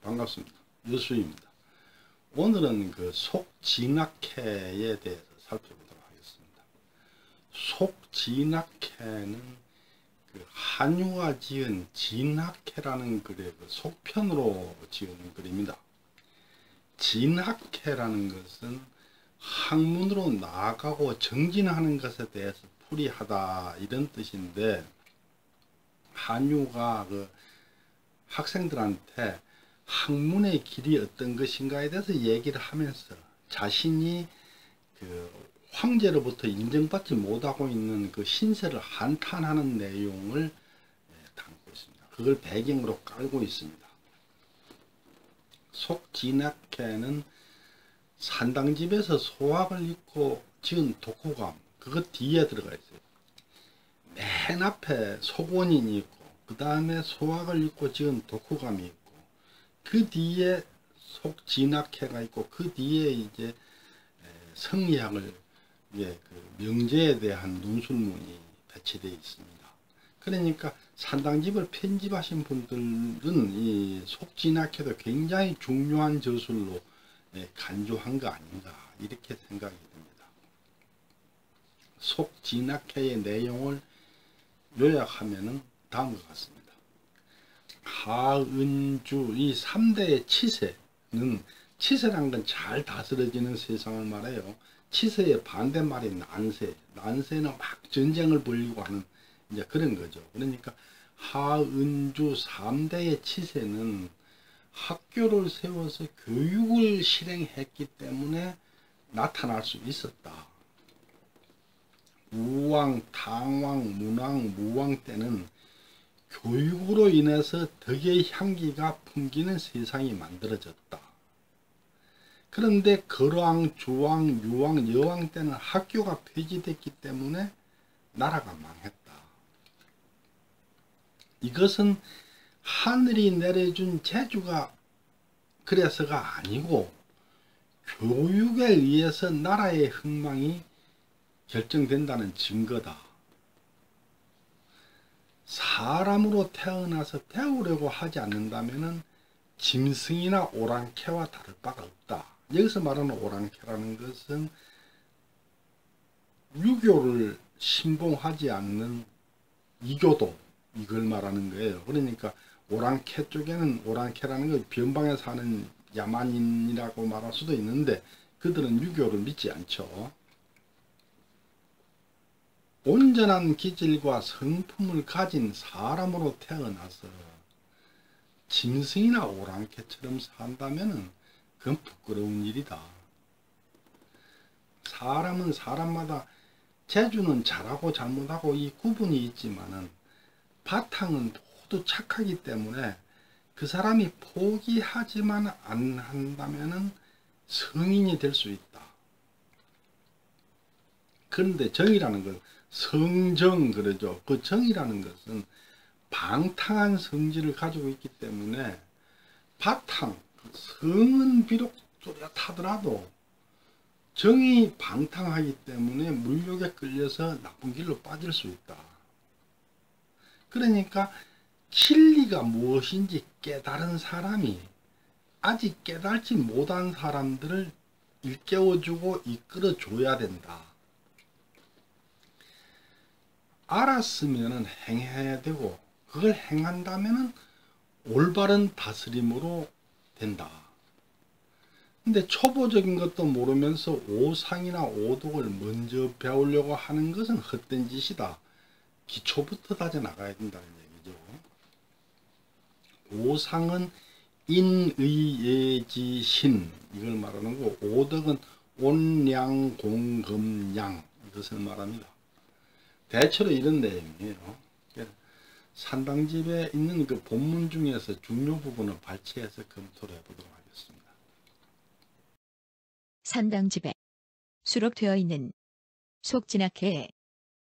반갑습니다. 유수입니다. 오늘은 그 속진학회에 대해서 살펴보도록 하겠습니다. 속진학회는 그 한유가 지은 진학회라는 글의 그 속편으로 지은 글입니다. 진학회라는 것은 학문으로 나아가고 정진하는 것에 대해서 풀이하다 이런 뜻인데, 한유가 그 학생들한테 학문의 길이 어떤 것인가에 대해서 얘기를 하면서 자신이 그 황제로부터 인정받지 못하고 있는 그 신세를 한탄하는 내용을 담고 있습니다. 그걸 배경으로 깔고 있습니다. 속진학회는 산당집에서 소학을 읽고 지은 독후감, 그거 뒤에 들어가 있어요. 맨 앞에 속원인이 있고, 그 다음에 소학을 읽고 지은 독후감이 있고, 그 뒤에 속진학회가 있고, 그 뒤에 이제 성리학을 그 명제에 대한 논술문이 배치되어 있습니다. 그러니까 산당집을 편집하신 분들은 이 속진학회도 굉장히 중요한 저술로 간주한 거 아닌가 이렇게 생각이 듭니다. 속진학회의 내용을 요약하면 다음과 같습니다. 하은주 이 3대의 치세는, 치세란 건 잘 다스려지는 세상을 말해요. 치세의 반대말이 난세. 난세는 막 전쟁을 벌이고 하는 이제 그런 거죠. 그러니까 하은주 3대의 치세는 학교를 세워서 교육을 실행했기 때문에 나타날 수 있었다. 우왕, 탕왕, 문왕, 무왕 때는 교육으로 인해서 덕의 향기가 풍기는 세상이 만들어졌다. 그런데 거왕, 주왕, 유왕, 여왕 때는 학교가 폐지됐기 때문에 나라가 망했다. 이것은 하늘이 내려준 재주가 그래서가 아니고 교육에 의해서 나라의 흥망이 결정된다는 증거다. 사람으로 태어나서 배우려고 하지 않는다면 짐승이나 오랑캐와 다를 바가 없다. 여기서 말하는 오랑캐라는 것은 유교를 신봉하지 않는 이교도, 이걸 말하는 거예요. 그러니까 오랑캐 쪽에는, 오랑캐라는 건 변방에 사는 야만인이라고 말할 수도 있는데, 그들은 유교를 믿지 않죠. 온전한 기질과 성품을 가진 사람으로 태어나서 짐승이나 오랑캐처럼 산다면 그건 부끄러운 일이다. 사람은 사람마다 재주는 잘하고 잘못하고 이 구분이 있지만은 바탕은 모두 착하기 때문에 그 사람이 포기하지만 안 한다면은 성인이 될 수 있다. 그런데 정이라는 건 성정 그러죠. 그 정이라는 것은 방탕한 성질을 가지고 있기 때문에 바탕, 성은 비록 뚜렷하더라도 정이 방탕하기 때문에 물욕에 끌려서 나쁜 길로 빠질 수 있다. 그러니까 진리가 무엇인지 깨달은 사람이 아직 깨달지 못한 사람들을 일깨워주고 이끌어줘야 된다. 알았으면 행해야 되고, 그걸 행한다면 올바른 다스림으로 된다. 근데 초보적인 것도 모르면서 오상이나 오독을 먼저 배우려고 하는 것은 헛된 짓이다. 기초부터 다져나가야 된다는 얘기죠. 오상은 인의예지신, 이걸 말하는 거고, 오덕은 온량공금양, 이것을 말합니다. 대체로 이런 내용이에요. 산당집에 있는 그 본문 중에서 중요 부분을 발췌해서 검토를 해보도록 하겠습니다. 산당집에 수록되어 있는 속진학회에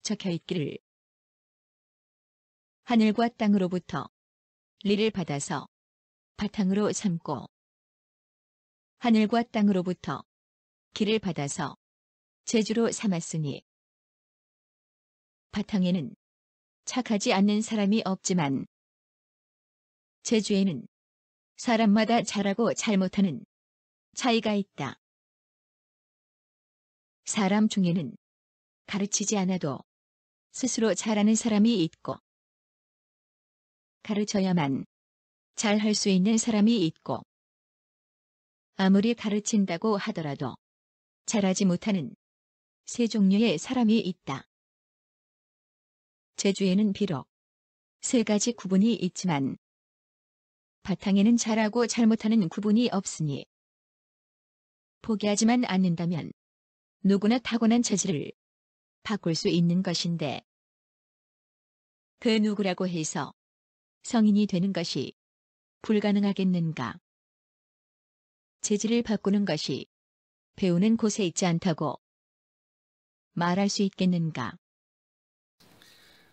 적혀있기를 하늘과 땅으로부터 리를 받아서 바탕으로 삼고 하늘과 땅으로부터 기를 받아서 재주로 삼았으니 바탕에는 착하지 않는 사람이 없지만 재주에는 사람마다 잘하고 잘못하는 차이가 있다. 사람 중에는 가르치지 않아도 스스로 잘하는 사람이 있고, 가르쳐야만 잘할 수 있는 사람이 있고, 아무리 가르친다고 하더라도 잘하지 못하는 세 종류의 사람이 있다. 재주에는 비록 세 가지 구분이 있지만 바탕에는 잘하고 잘못하는 구분이 없으니 포기하지만 않는다면 누구나 타고난 재질을 바꿀 수 있는 것인데, 그 누구라고 해서 성인이 되는 것이 불가능하겠는가? 재질을 바꾸는 것이 배우는 곳에 있지 않다고 말할 수 있겠는가?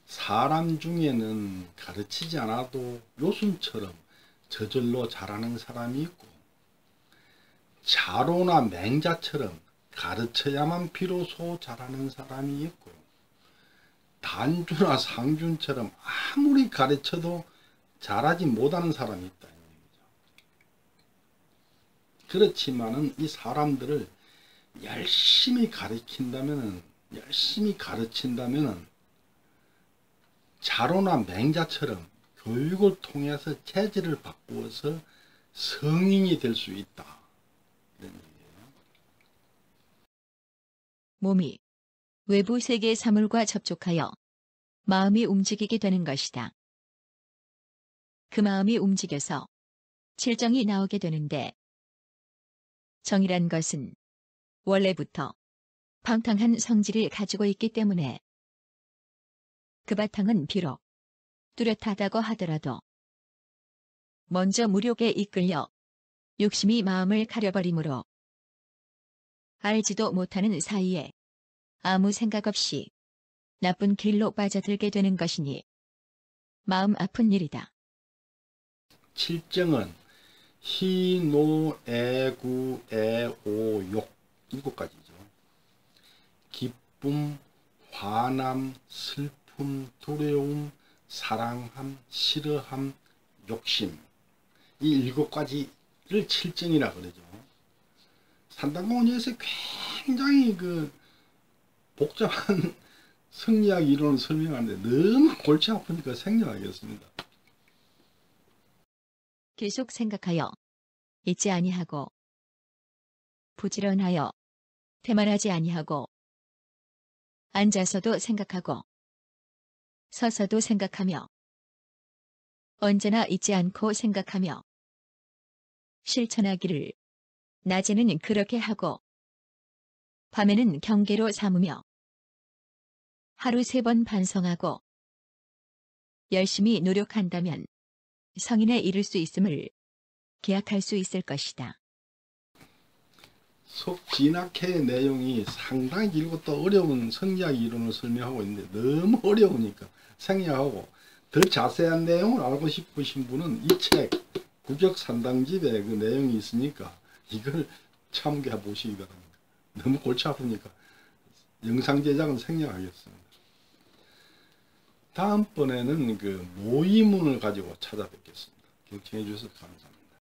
사람 중에는 가르치지 않아도 요순처럼 저절로 잘하는 사람이 있고, 자로나 맹자처럼 가르쳐야만 비로소 잘하는 사람이 있고, 단주나 상준처럼 아무리 가르쳐도 잘하지 못하는 사람이 있다. 그렇지만은 이 사람들을 열심히 가르친다면은 자로나 맹자처럼 교육을 통해서 체질을 바꾸어서 성인이 될 수 있다. 이런 얘기예요. 몸이 외부 세계의 사물과 접촉하여 마음이 움직이게 되는 것이다. 그 마음이 움직여서 칠정이 나오게 되는데, 정이란 것은 원래부터 방탕한 성질을 가지고 있기 때문에 그 바탕은 비록 뚜렷하다고 하더라도 먼저 무력에 이끌려 욕심이 마음을 가려버리므로 알지도 못하는 사이에 아무 생각 없이 나쁜 길로 빠져들게 되는 것이니 마음 아픈 일이다. 칠정은 희, 노, 애, 구, 애, 오, 욕 7가지죠. 기쁨, 화남, 슬픔, 두려움, 사랑함, 싫어함, 욕심, 이 7가지를 칠정이라 그러죠. 산당공원에서 굉장히 복잡한 성리학 이론을 설명하는데 너무 골치 아프니까 생략하겠습니다. 계속 생각하여 잊지 아니하고, 부지런하여 태만하지 아니하고, 앉아서도 생각하고 서서도 생각하며 언제나 잊지 않고 생각하며 실천하기를 낮에는 그렇게 하고 밤에는 경계로 삼으며 하루 3번 반성하고 열심히 노력한다면 성인에 이를 수 있음을 기약할 수 있을 것이다. 속진학회의 내용이 상당히 길고 또 어려운 성리학 이론을 설명하고 있는데 너무 어려우니까 생략하고, 더 자세한 내용을 알고 싶으신 분은 이 책 구격산당집에 그 내용이 있으니까 이걸 참고해 보시기 바랍니다. 너무 골치 아프니까 영상 제작은 생략하겠습니다. 다음번에는 그 모의문을 가지고 찾아뵙겠습니다. 경청해 주셔서 감사합니다.